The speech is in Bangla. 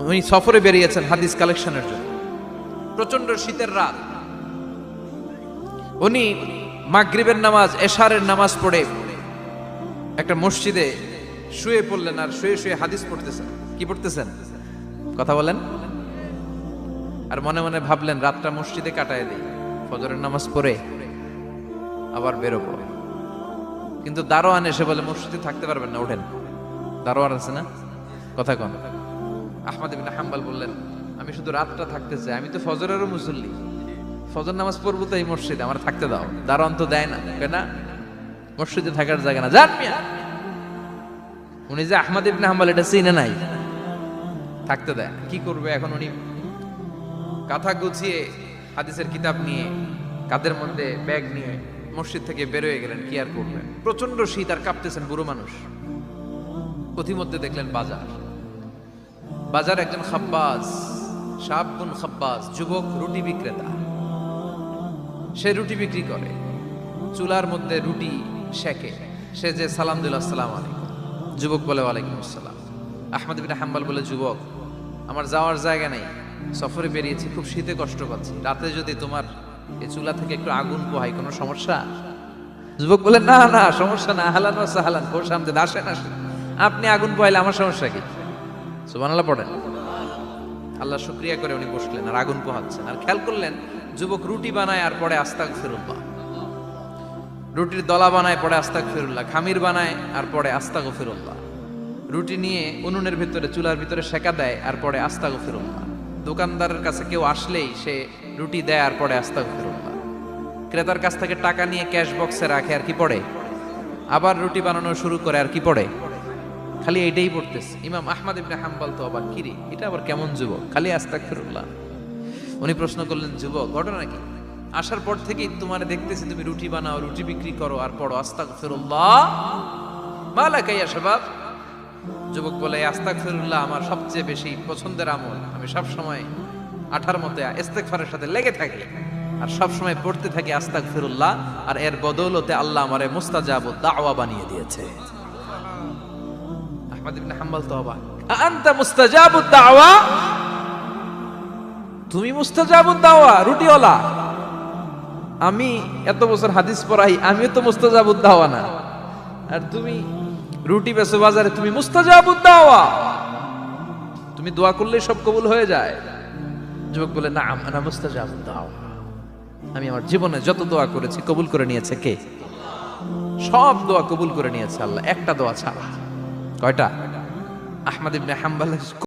উনি সফরে বেরিয়েছেন হাদিস কালেকশনের জন্য। প্রচন্ড শীতের রাত, উনি মাগরিবের নামাজ, এশারের নামাজ পড়ে একটা মসজিদে শুয়ে পড়লেন, আর শুয়ে শুয়ে হাদিস পড়তেছেন। কি পড়তেছেন? কথা বলেন। আর মনে মনে ভাবলেন রাতটা মসজিদে কাটায় দিই, ফজরের নামাজ পড়ে আবার বেরোবো। কিন্তু দারোয়ান এসে বলে মসজিদে থাকতে পারবেন না, ওঠেন। দারোয়ান আছে না, কথা কন। আহমদ ইবনে হাম্বল বললেন আমি শুধু রাতটা থাকতে চাই, আমি তো ফজরেরও মুসল্লি, ফজর নামাজ পড়বো তো এই মসজিদে, আমার থাকতে দাও। দারোয়ান তো দেয় না, কেনা মসজিদে থাকার জায়গা না, যান মিয়া। উনি যে আহমদ ইবনে হাম্বল এটা চিনে নাই, থাকতে দেয়। কি করবে এখন? উনি কাঁথা গুছিয়ে হাদিসের কিতাব নিয়ে কাঁধের মধ্যে ব্যাগ নিয়ে মসজিদ থেকে বেরোয় গেলেন। কি আর করবেন, প্রচন্ড শীত, আর কাঁপতেছেন, বুড়ো মানুষ। পথিমধ্যে দেখলেন বাজার, বাজার একজন খাব্বাজ, শাবুন খাব্বাজ, যুবক রুটি বিক্রেতা। সে রুটি বিক্রি করে, চুলার মধ্যে রুটি সেকে। সে যে সালাম দিল আসসালামু আলাইকুম, যুবক বলে ওয়ালাইকুম আসসালাম। আহমদ ইবনে হাম্বল বলে যুবক আমার যাওয়ার জায়গা নেই, সফরে বেরিয়েছি, খুব শীতে কষ্ট পাচ্ছি, রাতে যদি তোমার এই চুলা থেকে একটু আগুন পোহাই কোনো সমস্যা? যুবক বলে না না সমস্যা না, আহলান ওয়া সাহলান, বসে আমতে আসেন আসেন, আপনি আগুন পোহাইলে আমার সমস্যা কি? সুবহানাল্লাহ পড়েন। আল্লাহ শুকরিয়া করে উনি বসলেন আর আগুন পোহাচ্ছেন। আর খেয়াল করলেন যুবক রুটি বানায় আর পরে আস্তাগফিরুল্লাহ, রুটির দলা বানায় পরে আস্তাগফিরুল্লাহ, খামির বানায় আর পরে আস্তাগফিরুল্লাহ, রুটি নিয়ে উনুনের ভিতরে চুলার ভিতরে সেকা দেয় আর পরে আস্তাগফিরুল্লাহ। দোকানদারের কাছে কেউ আসলেই সে রুটি দেয় আর পরে আস্তাগফিরুল্লাহ। ক্রেতার কাছ থেকে টাকা নিয়ে ক্যাশ বক্সে রাখে আর কি পড়ে, আবার রুটি বানানো শুরু করে আর কি পড়ে, খালি এইটাই পড়তেছে। ইমাম আহমদ ইবনে হাম্বল তো আবার কিরে, এটা আবার কেমন যুবক, খালি আস্তাগফিরুল্লাহ। উনি প্রশ্ন করলেন যুবক ঘটনা কি? আসার পর থেকেই তোমার দেখতেছি তুমি রুটি বানাও, রুটি বিক্রি করো আর পড়ো আস্তাগফিরুল্লাহ, মালাকা ইয়া শাবাব। যুবক বলে আস্তাগফিরুল্লাহ আমার সবচেয়ে বেশি পছন্দের আমল, আমি সব সময় আঠার মধ্যে ইস্তেগফারের সাথে লেগে থাকি আর সব সময় পড়তে থাকি আস্তাগফিরুল্লাহ, আর এর বদৌলতে আল্লাহ আমারে মুস্তাজাবুদ দাওয়া বানিয়ে দিয়েছে। আহমদ ইবনে হাম্বল তো অবাক, আনতা মুস্তাজাবুদ দাওয়া, তুমি মুস্তাজাবুদ দাওয়া, রুটিওয়ালা। আমি এত বছর হাদিস পড়াই, আমিও তো মুস্তাজাবুদ দাওয়া না, আর তুমি রুটি বেচো বাজারে, তুমি মুস্তাজাবুদ দাওয়া, তুমি দোয়া করলেই সব কবুল হয়ে যায়। যুবক বলে না আনা মুস্তাজাবুদ দাওয়া, আমি আমার জীবনে যত দোয়া করেছি কবুল করে নিয়েছে কে? সব দোয়া কবুল করে নিয়েছে আল্লাহ, একটা দোয়া ছাড়া। কয়টা? আহমদ ইবনে হাম্বল